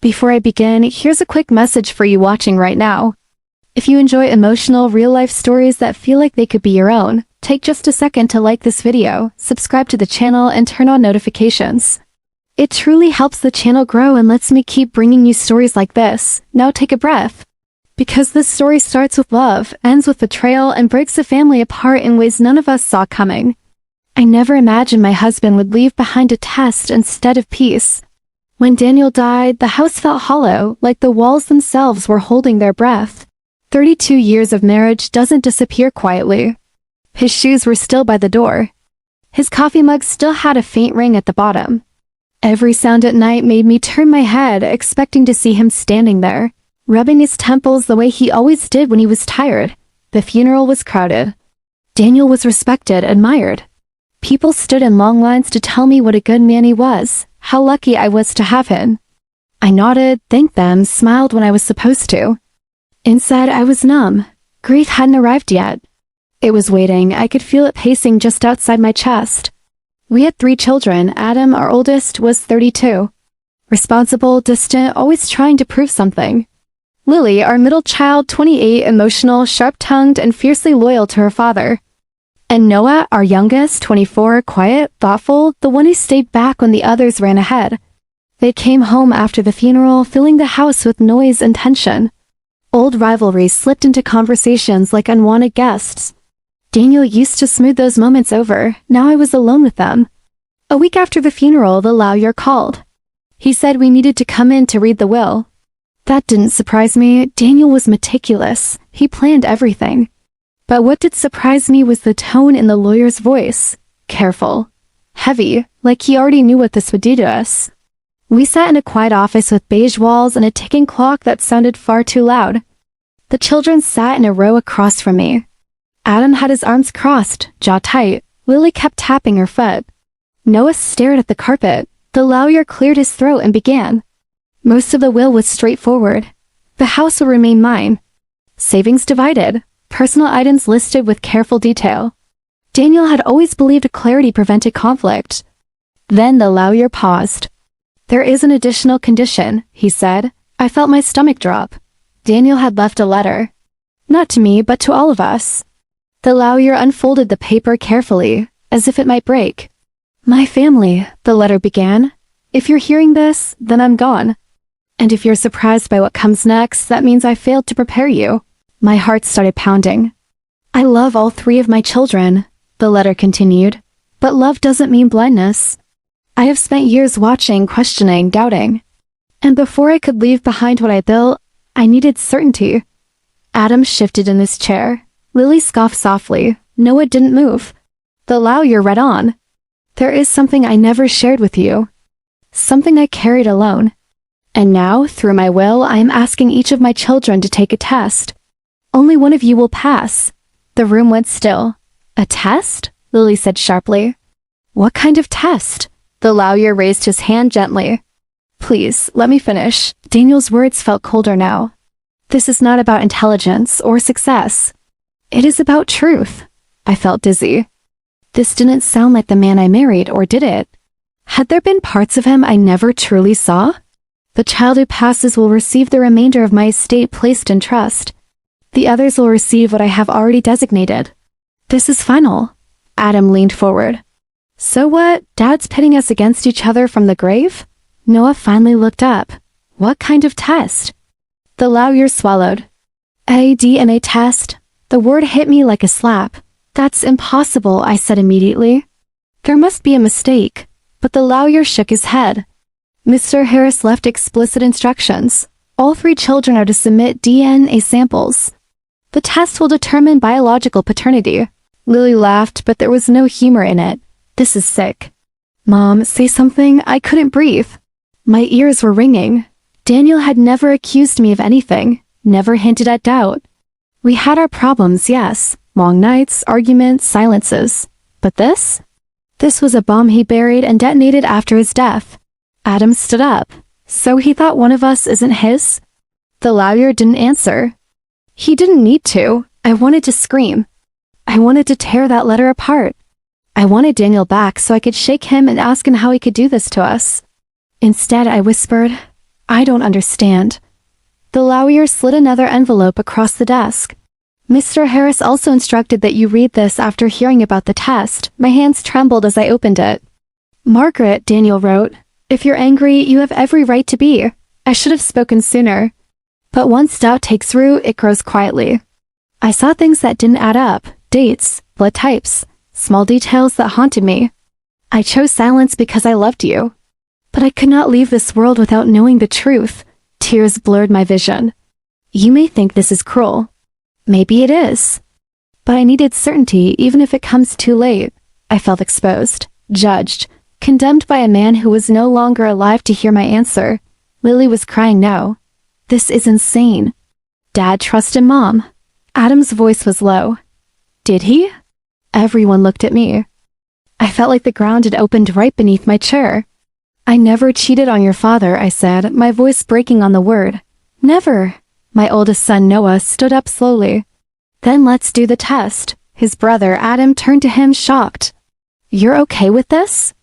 Before I begin, here's a quick message for you watching right now. If you enjoy emotional, real-life stories that feel like they could be your own, take just a second to like this video, subscribe to the channel, and turn on notifications. It truly helps the channel grow and lets me keep bringing you stories like this. Now take a breath. Because this story starts with love, ends with betrayal, and breaks a family apart in ways none of us saw coming. I never imagined my husband would leave behind a test instead of peace. When Daniel died, the house felt hollow, like the walls themselves were holding their breath. 32 years of marriage doesn't disappear quietly. His shoes were still by the door. His coffee mug still had a faint ring at the bottom. Every sound at night made me turn my head, expecting to see him standing there, rubbing his temples the way he always did when he was tired. The funeral was crowded. Daniel was respected, admired. People stood in long lines to tell me what a good man he was, how lucky I was to have him. I nodded, thanked them, smiled when I was supposed to. Inside, I was numb. Grief hadn't arrived yet. It was waiting. I could feel it pacing just outside my chest. We had 3 children. Adam, our oldest, was 32. Responsible, distant, always trying to prove something. Lily, our middle child, 28, emotional, sharp-tongued, and fiercely loyal to her father. And Noah, our youngest, 24, quiet, thoughtful, the one who stayed back when the others ran ahead. They came home after the funeral, filling the house with noise and tension. Old rivalries slipped into conversations like unwanted guests. Daniel used to smooth those moments over. Now I was alone with them. A week after the funeral, the lawyer called. He said we needed to come in to read the will. That didn't surprise me. Daniel was meticulous. He planned everything. But what did surprise me was the tone in the lawyer's voice. Careful. Heavy, like he already knew what this would do to us. We sat in a quiet office with beige walls and a ticking clock that sounded far too loud. The children sat in a row across from me. Adam had his arms crossed, jaw tight. Lily kept tapping her foot. Noah stared at the carpet. The lawyer cleared his throat and began. Most of the will was straightforward. The house will remain mine. Savings divided. Personal items listed with careful detail. Daniel had always believed clarity prevented conflict. Then the lawyer paused. There is an additional condition, he said. I felt my stomach drop. Daniel had left a letter. Not to me, but to all of us. The lawyer unfolded the paper carefully, as if it might break. My family, the letter began. If you're hearing this, then I'm gone. And if you're surprised by what comes next, that means I failed to prepare you. My heart started pounding. I love all 3 of my children, the letter continued. But love doesn't mean blindness. I have spent years watching, questioning, doubting. And before I could leave behind what I built, I needed certainty. Adam shifted in his chair. Lily scoffed softly. Noah didn't move. The lawyer read on. There is something I never shared with you. Something I carried alone. And now, through my will, I am asking each of my children to take a test. Only one of you will pass. The room went still. A test? Lily said sharply. What kind of test? The lawyer raised his hand gently. Please, let me finish. Daniel's words felt colder now. This is not about intelligence or success. It is about truth. I felt dizzy. This didn't sound like the man I married, or did it? Had there been parts of him I never truly saw? The child who passes will receive the remainder of my estate placed in trust. The others will receive what I have already designated. This is final. Adam leaned forward. So what? Dad's pitting us against each other from the grave? Noah finally looked up. What kind of test? The lawyer swallowed. A DNA test. The word hit me like a slap. That's impossible, I said immediately. There must be a mistake. But the lawyer shook his head. Mr. Harris left explicit instructions. All 3 children are to submit DNA samples. The test will determine biological paternity. Lily laughed, but there was no humor in it. This is sick. Mom, say something. I couldn't breathe. My ears were ringing. Daniel had never accused me of anything, never hinted at doubt. We had our problems, yes. Long nights, arguments, silences. But this? This was a bomb he buried and detonated after his death. Adam stood up. So he thought one of us isn't his? The lawyer didn't answer. He didn't need to. I wanted to scream. I wanted to tear that letter apart. I wanted Daniel back so I could shake him and ask him how he could do this to us. Instead, I whispered, I don't understand. The lawyer slid another envelope across the desk. Mr. Harris also instructed that you read this after hearing about the test. My hands trembled as I opened it. Margaret, Daniel wrote, if you're angry, you have every right to be. I should have spoken sooner. But once doubt takes root, it grows quietly. I saw things that didn't add up, dates, blood types, small details that haunted me. I chose silence because I loved you. But I could not leave this world without knowing the truth. Tears blurred my vision. You may think this is cruel. Maybe it is. But I needed certainty even if it comes too late. I felt exposed, judged, condemned by a man who was no longer alive to hear my answer. Lily was crying now. This is insane. Dad trusted Mom. Adam's voice was low. Did he? Everyone looked at me. I felt like the ground had opened right beneath my chair. I never cheated on your father, I said, my voice breaking on the word. Never. My oldest son, Noah, stood up slowly. Then let's do the test. His brother, Adam, turned to him, shocked. You're okay with this?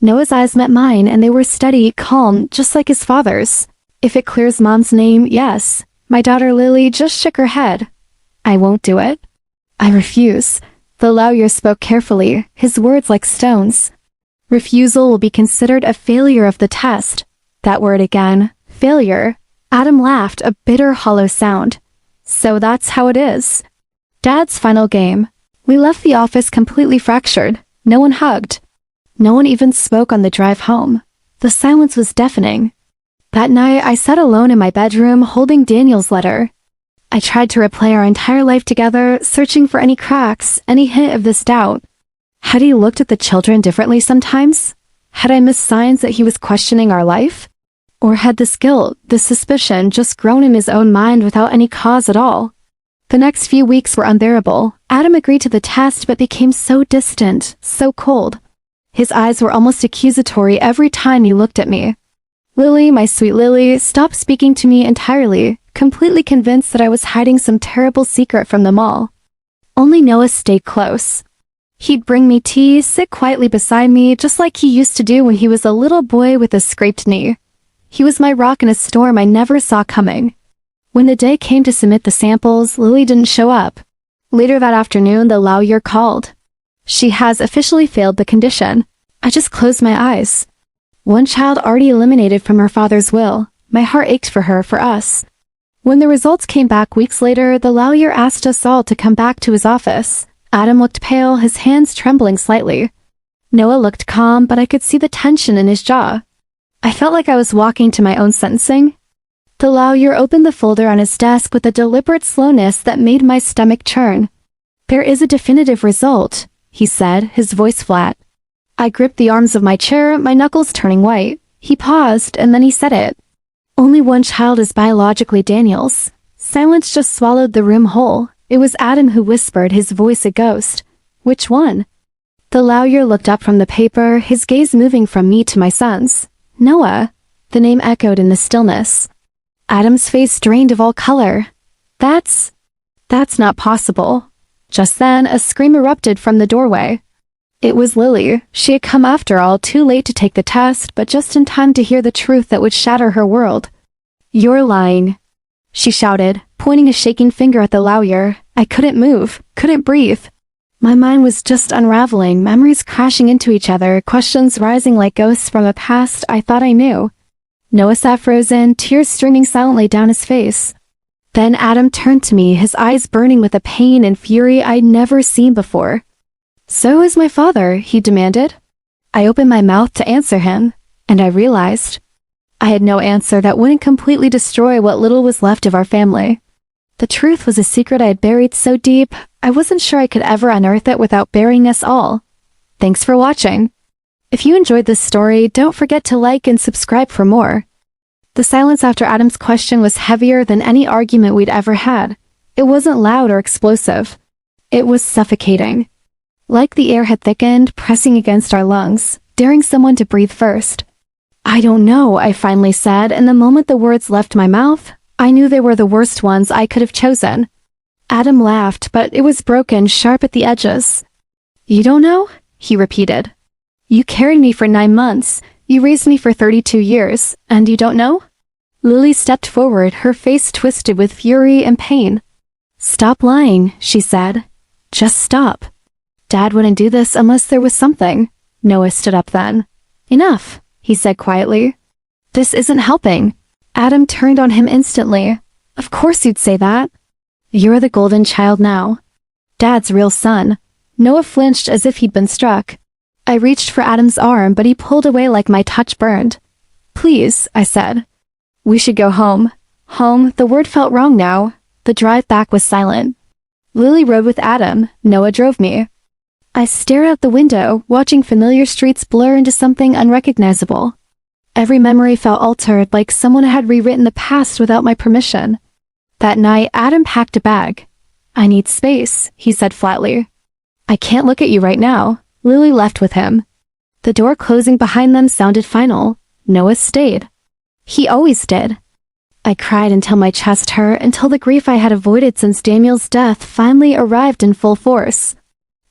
Noah's eyes met mine, and they were steady, calm, just like his father's. If it clears Mom's name, yes. My daughter Lily just shook her head. I won't do it. I refuse. The lawyer spoke carefully, his words like stones. Refusal will be considered a failure of the test. That word again, failure. Adam laughed, a bitter, hollow sound. So that's how it is. Dad's final game. We left the office completely fractured. No one hugged. No one even spoke on the drive home. The silence was deafening. That night, I sat alone in my bedroom, holding Daniel's letter. I tried to replay our entire life together, searching for any cracks, any hint of this doubt. Had he looked at the children differently sometimes? Had I missed signs that he was questioning our life? Or had this guilt, this suspicion, just grown in his own mind without any cause at all? The next few weeks were unbearable. Adam agreed to the test but became so distant, so cold. His eyes were almost accusatory every time he looked at me. Lily, my sweet Lily, stopped speaking to me entirely, completely convinced that I was hiding some terrible secret from them all. Only Noah stayed close. He'd bring me tea, sit quietly beside me, just like he used to do when he was a little boy with a scraped knee. He was my rock in a storm I never saw coming. When the day came to submit the samples, Lily didn't show up. Later that afternoon, the lawyer called. She has officially failed the condition. I just closed my eyes. One child already eliminated from her father's will. My heart ached for her, for us. When the results came back weeks later, the lawyer asked us all to come back to his office. Adam looked pale, his hands trembling slightly. Noah looked calm, but I could see the tension in his jaw. I felt like I was walking to my own sentencing. The lawyer opened the folder on his desk with a deliberate slowness that made my stomach churn. There is a definitive result, he said, his voice flat. I gripped the arms of my chair, my knuckles turning white. He paused, and then he said it. Only one child is biologically Daniel's. Silence just swallowed the room whole. It was Adam who whispered, his voice a ghost. Which one? The lawyer looked up from the paper, his gaze moving from me to my son's. Noah. The name echoed in the stillness. Adam's face drained of all color. That's not possible. Just then, a scream erupted from the doorway. It was Lily. She had come after all, too late to take the test, but just in time to hear the truth that would shatter her world. You're lying, she shouted, pointing a shaking finger at the lawyer. I couldn't move, couldn't breathe. My mind was just unraveling, memories crashing into each other, questions rising like ghosts from a past I thought I knew. Noah sat frozen, tears streaming silently down his face. Then Adam turned to me, his eyes burning with a pain and fury I'd never seen before. So is my father, he demanded. I opened my mouth to answer him, and I realized I had no answer that wouldn't completely destroy what little was left of our family. The truth was a secret I had buried so deep, I wasn't sure I could ever unearth it without burying us all. Thanks for watching. If you enjoyed this story, don't forget to like and subscribe for more. The silence after Adam's question was heavier than any argument we'd ever had. It wasn't loud or explosive. It was suffocating. Like the air had thickened, pressing against our lungs, daring someone to breathe first. I don't know, I finally said, and the moment the words left my mouth, I knew they were the worst ones I could have chosen. Adam laughed, but it was broken, sharp at the edges. You don't know? He repeated. You carried me for 9 months. You raised me for 32 years, and you don't know? Lily stepped forward, her face twisted with fury and pain. "Stop lying," she said. "Just stop." "Dad wouldn't do this unless there was something." Noah stood up then. "Enough," he said quietly. "This isn't helping." Adam turned on him instantly. "Of course you'd say that. You're the golden child now. Dad's real son." Noah flinched as if he'd been struck. I reached for Adam's arm, but he pulled away like my touch burned. "Please," I said. "We should go home." Home, the word felt wrong now. The drive back was silent. Lily rode with Adam. Noah drove me. I stared out the window, watching familiar streets blur into something unrecognizable. Every memory felt altered, like someone had rewritten the past without my permission. That night, Adam packed a bag. "I need space," he said flatly. "I can't look at you right now." Lily left with him. The door closing behind them sounded final. Noah stayed. He always did. I cried until my chest hurt, until the grief I had avoided since Daniel's death finally arrived in full force.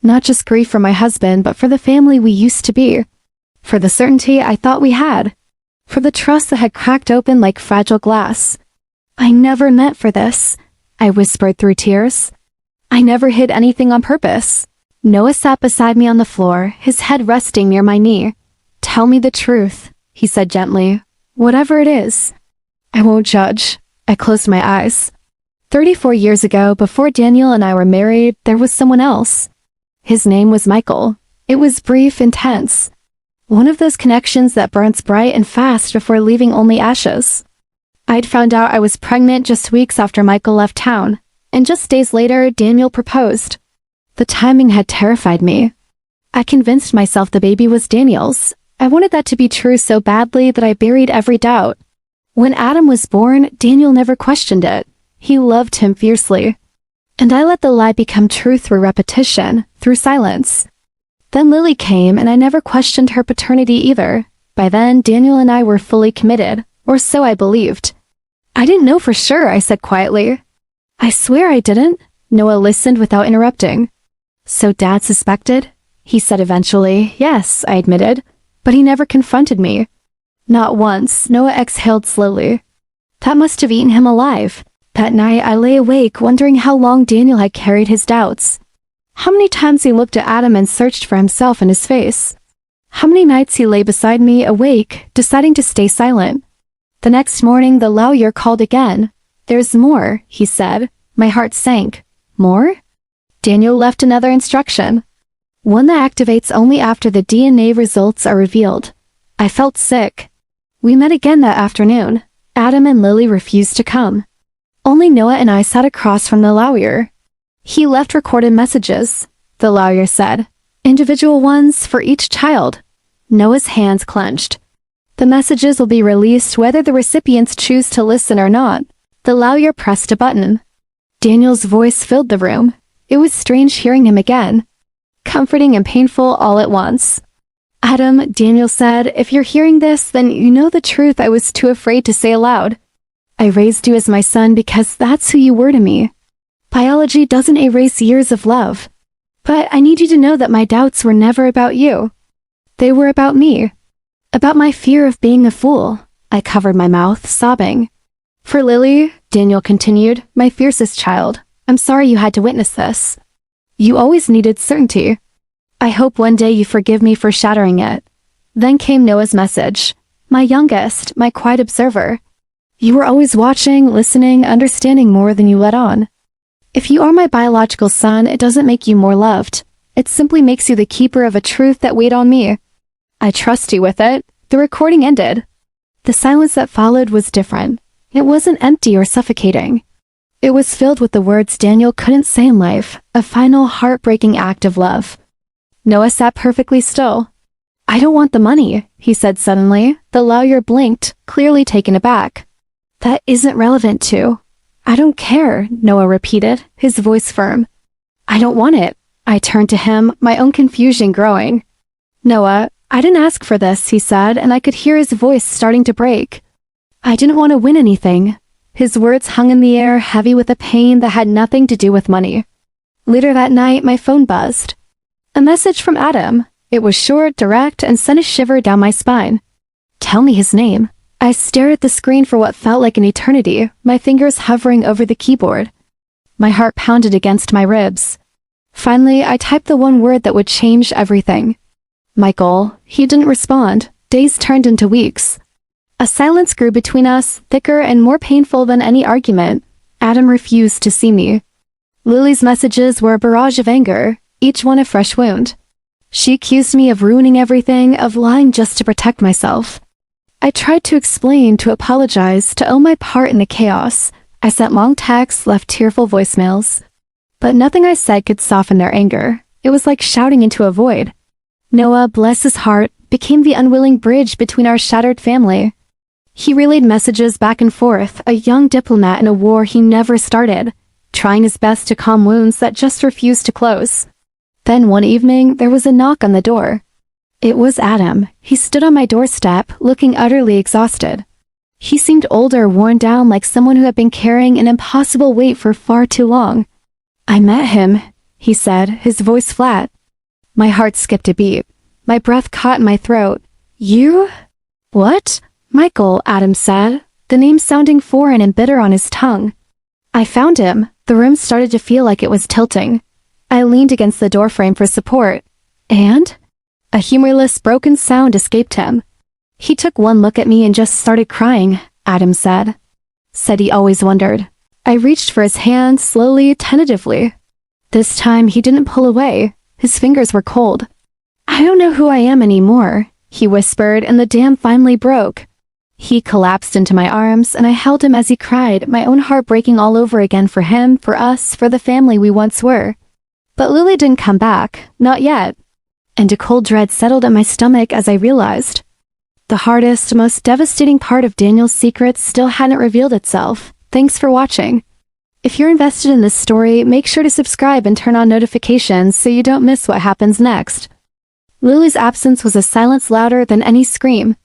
Not just grief for my husband, but for the family we used to be. For the certainty I thought we had. For the trust that had cracked open like fragile glass. "I never meant for this," I whispered through tears. "I never hid anything on purpose." Noah sat beside me on the floor, his head resting near my knee. "Tell me the truth," he said gently. "Whatever it is." "I won't judge." I closed my eyes. 34 years ago, before Daniel and I were married, there was someone else. His name was Michael. It was brief, intense. One of those connections that burns bright and fast before leaving only ashes. I'd found out I was pregnant just weeks after Michael left town, and just days later, Daniel proposed. The timing had terrified me. I convinced myself the baby was Daniel's. I wanted that to be true so badly that I buried every doubt. When Adam was born, Daniel never questioned it. He loved him fiercely. And I let the lie become true through repetition, through silence. Then Lily came, and I never questioned her paternity either. By then, Daniel and I were fully committed, or so I believed. "I didn't know for sure," I said quietly. "I swear I didn't." Noah listened without interrupting. "So Dad suspected?" He said eventually. "Yes," I admitted. But he never confronted me. Not once. Noah exhaled slowly. That must have eaten him alive. That night, I lay awake, wondering how long Daniel had carried his doubts. How many times he looked at Adam and searched for himself in his face. How many nights he lay beside me, awake, deciding to stay silent. The next morning, the lawyer called again. "There's more," he said. My heart sank. "More?" Daniel left another instruction. One that activates only after the DNA results are revealed. I felt sick. We met again that afternoon. Adam and Lily refused to come. Only Noah and I sat across from the lawyer. He left recorded messages, the lawyer said. Individual ones for each child. Noah's hands clenched. The messages will be released whether the recipients choose to listen or not. The lawyer pressed a button. Daniel's voice filled the room. It was strange hearing him again. Comforting and painful all at once. "Adam," Daniel said, "if you're hearing this, then you know the truth I was too afraid to say aloud. I raised you as my son because that's who you were to me. Biology doesn't erase years of love. But I need you to know that my doubts were never about you. They were about me. About my fear of being a fool." I covered my mouth, sobbing. "For Lily," Daniel continued, "my fiercest child, I'm sorry you had to witness this. You always needed certainty. I hope one day you forgive me for shattering it." Then came Noah's message. "My youngest, my quiet observer. You were always watching, listening, understanding more than you let on. If you are my biological son, it doesn't make you more loved. It simply makes you the keeper of a truth that weighed on me. I trust you with it." The recording ended. The silence that followed was different. It wasn't empty or suffocating. It was filled with the words Daniel couldn't say in life, a final heartbreaking act of love. Noah sat perfectly still. "I don't want the money," he said suddenly. The lawyer blinked, clearly taken aback. "That isn't relevant to." "I don't care," Noah repeated, his voice firm. "I don't want it." I turned to him, my own confusion growing. "Noah, I didn't ask for this," he said, and I could hear his voice starting to break. "I didn't want to win anything." His words hung in the air, heavy with a pain that had nothing to do with money. Later that night, my phone buzzed. A message from Adam. It was short, direct, and sent a shiver down my spine. "Tell me his name." I stared at the screen for what felt like an eternity, my fingers hovering over the keyboard. My heart pounded against my ribs. Finally, I typed the one word that would change everything. Michael. He didn't respond. Days turned into weeks. A silence grew between us, thicker and more painful than any argument. Adam refused to see me. Lily's messages were a barrage of anger, each one a fresh wound. She accused me of ruining everything, of lying just to protect myself. I tried to explain, to apologize, to own my part in the chaos. I sent long texts, left tearful voicemails. But nothing I said could soften their anger. It was like shouting into a void. Noah, bless his heart, became the unwilling bridge between our shattered family. He relayed messages back and forth, a young diplomat in a war he never started, trying his best to calm wounds that just refused to close. Then one evening, there was a knock on the door. It was Adam. He stood on my doorstep, looking utterly exhausted. He seemed older, worn down, like someone who had been carrying an impossible weight for far too long. "I met him," he said, his voice flat. My heart skipped a beat. My breath caught in my throat. "You? What?" "Michael," Adam said, the name sounding foreign and bitter on his tongue. "I found him." The room started to feel like it was tilting. I leaned against the doorframe for support. "And?" A humorless, broken sound escaped him. "He took one look at me and just started crying," Adam said. Said he always wondered. I reached for his hand, slowly, tentatively. This time, he didn't pull away. His fingers were cold. "I don't know who I am anymore," he whispered, and the dam finally broke. He collapsed into my arms, and I held him as he cried, my own heart breaking all over again for him, for us, for the family we once were. But Lily didn't come back, not yet. And a cold dread settled in my stomach as I realized. The hardest, most devastating part of Daniel's secrets still hadn't revealed itself. Thanks for watching. If you're invested in this story, make sure to subscribe and turn on notifications so you don't miss what happens next. Lily's absence was a silence louder than any scream.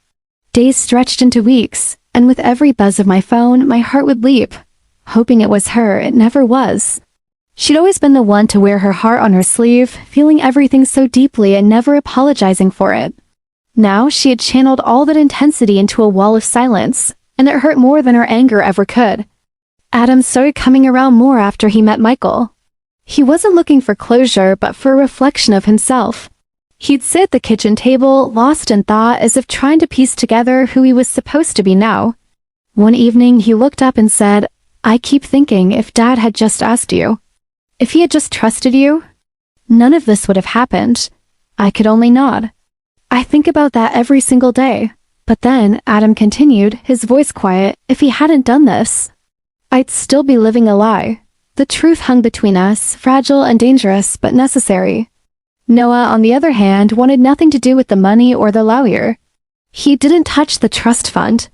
Days stretched into weeks, and with every buzz of my phone, my heart would leap. Hoping it was her, it never was. She'd always been the one to wear her heart on her sleeve, feeling everything so deeply and never apologizing for it. Now she had channeled all that intensity into a wall of silence, and it hurt more than her anger ever could. Adam started coming around more after he met Michael. He wasn't looking for closure, but for a reflection of himself. He'd sit at the kitchen table, lost in thought, as if trying to piece together who he was supposed to be now. One evening, he looked up and said, "I keep thinking if Dad had just asked you. If he had just trusted you, none of this would have happened." I could only nod. "I think about that every single day." But then, Adam continued, his voice quiet, "if he hadn't done this, I'd still be living a lie." The truth hung between us, fragile and dangerous, but necessary. Noah, on the other hand, wanted nothing to do with the money or the lawyer. He didn't touch the trust fund.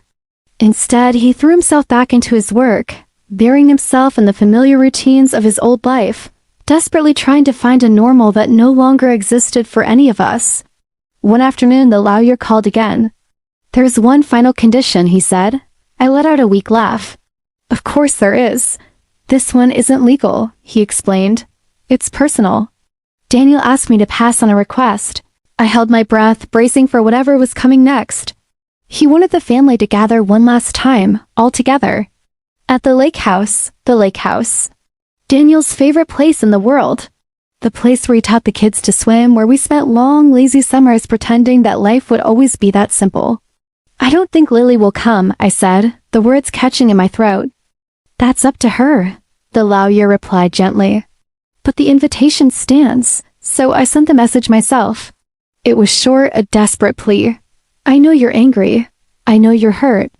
Instead, he threw himself back into his work, burying himself in the familiar routines of his old life, desperately trying to find a normal that no longer existed for any of us. One afternoon, the lawyer called again. "There's one final condition," he said. I let out a weak laugh. "Of course there is. This one isn't legal," he explained. "It's personal. Daniel asked me to pass on a request." I held my breath, bracing for whatever was coming next. He wanted the family to gather one last time, all together. At the lake house. Daniel's favorite place in the world. The place where he taught the kids to swim, where we spent long, lazy summers pretending that life would always be that simple. "I don't think Lily will come," I said, the words catching in my throat. "That's up to her," the lawyer replied gently. "But the invitation stands," so I sent the message myself. It was short, a desperate plea. "I know you're angry. I know you're hurt.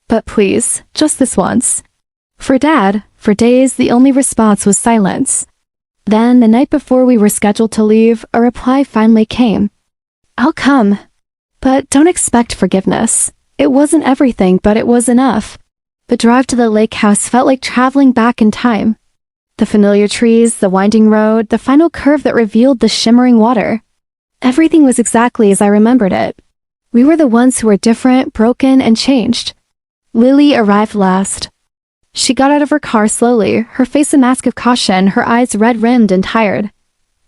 But please, just this once." For Dad, for days, the only response was silence. Then, the night before we were scheduled to leave, a reply finally came. "I'll come. But don't expect forgiveness." It wasn't everything, but it was enough. The drive to the lake house felt like traveling back in time. The familiar trees, the winding road, the final curve that revealed the shimmering water. Everything was exactly as I remembered it. We were the ones who were different, broken, and changed. Lily arrived last. She got out of her car slowly, her face a mask of caution, her eyes red-rimmed and tired.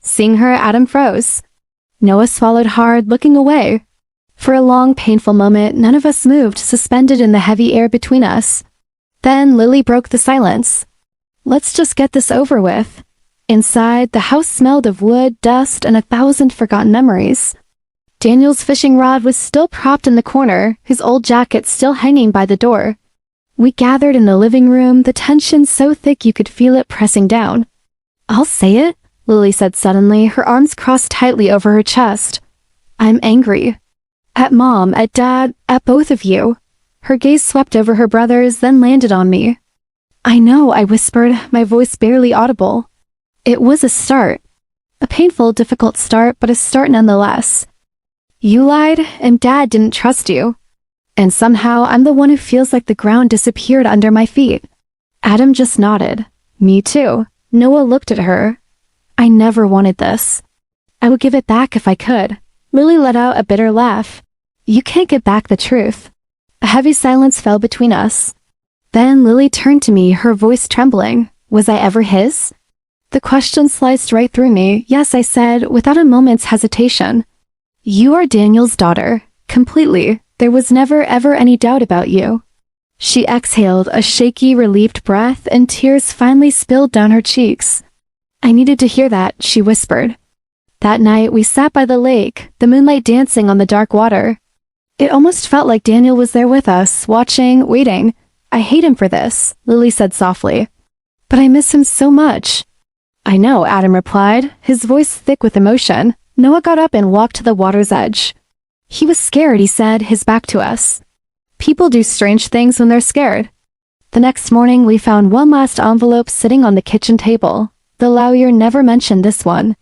Seeing her, Adam froze. Noah swallowed hard, looking away. For a long, painful moment, none of us moved, suspended in the heavy air between us. Then Lily broke the silence. Let's just get this over with. Inside, the house smelled of wood, dust, and 1,000 forgotten memories. Daniel's fishing rod was still propped in the corner, his old jacket still hanging by the door. We gathered in the living room, the tension so thick you could feel it pressing down. I'll say it, Lily said suddenly, her arms crossed tightly over her chest. I'm angry. At Mom, at Dad, at both of you. Her gaze swept over her brothers, then landed on me. I know, I whispered, my voice barely audible. It was a start. A painful, difficult start, but a start nonetheless. You lied, and Dad didn't trust you. And somehow, I'm the one who feels like the ground disappeared under my feet. Adam just nodded. Me too. Noah looked at her. I never wanted this. I would give it back if I could. Lily let out a bitter laugh. You can't get back the truth. A heavy silence fell between us. Then Lily turned to me, her voice trembling. Was I ever his? The question sliced right through me. Yes, I said, without a moment's hesitation. You are Daniel's daughter. Completely. There was never ever any doubt about you. She exhaled a shaky, relieved breath, and tears finally spilled down her cheeks. I needed to hear that, she whispered. That night, we sat by the lake, the moonlight dancing on the dark water. It almost felt like Daniel was there with us, watching, waiting. I hate him for this, Lily said softly. But I miss him so much. I know, Adam replied, his voice thick with emotion. Noah got up and walked to the water's edge. He was scared, he said, his back to us. People do strange things when they're scared. The next morning, we found one last envelope sitting on the kitchen table. The lawyer never mentioned this one.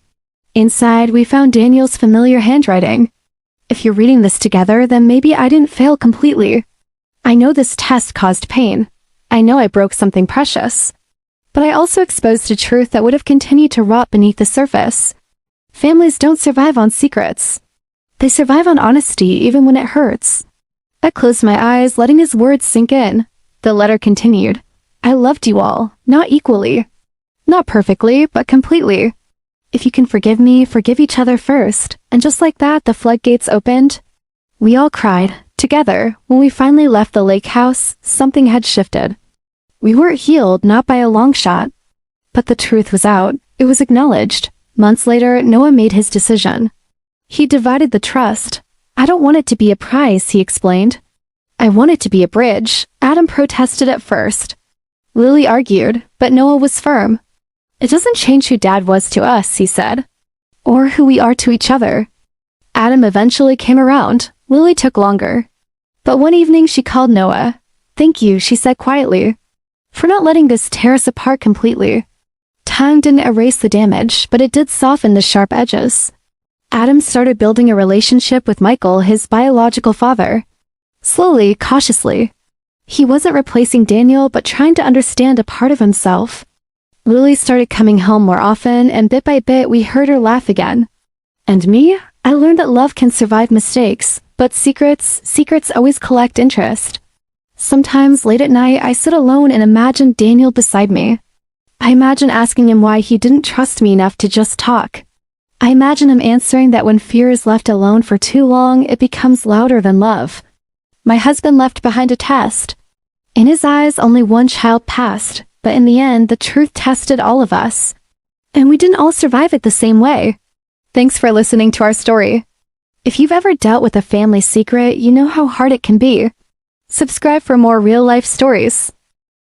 Inside, we found Daniel's familiar handwriting. If you're reading this together, then maybe I didn't fail completely. I know this test caused pain. I know I broke something precious. But I also exposed a truth that would have continued to rot beneath the surface. Families don't survive on secrets. They survive on honesty, even when it hurts. I closed my eyes, letting his words sink in. The letter continued. I loved you all, not equally. Not perfectly, but completely. If you can forgive me, forgive each other first. And just like that, the floodgates opened. We all cried. Together, when we finally left the lake house, something had shifted. We weren't healed, not by a long shot. But the truth was out. It was acknowledged. Months later, Noah made his decision. He divided the trust. I don't want it to be a prize, he explained. I want it to be a bridge. Adam protested at first. Lily argued, but Noah was firm. It doesn't change who Dad was to us, he said. Or who we are to each other. Adam eventually came around. Lily took longer. But one evening she called Noah. Thank you, she said quietly, for not letting this tear us apart completely. Time didn't erase the damage, but it did soften the sharp edges. Adam started building a relationship with Michael, his biological father. Slowly, cautiously. He wasn't replacing Daniel, but trying to understand a part of himself. Lily started coming home more often, and bit by bit we heard her laugh again. And me? I learned that love can survive mistakes, but secrets always collect interest. Sometimes, late at night, I sit alone and imagine Daniel beside me. I imagine asking him why he didn't trust me enough to just talk. I imagine him answering that when fear is left alone for too long, it becomes louder than love. My husband left behind a test. In his eyes, only one child passed, but in the end, the truth tested all of us. And we didn't all survive it the same way. Thanks for listening to our story. If you've ever dealt with a family secret, you know how hard it can be. Subscribe for more real-life stories.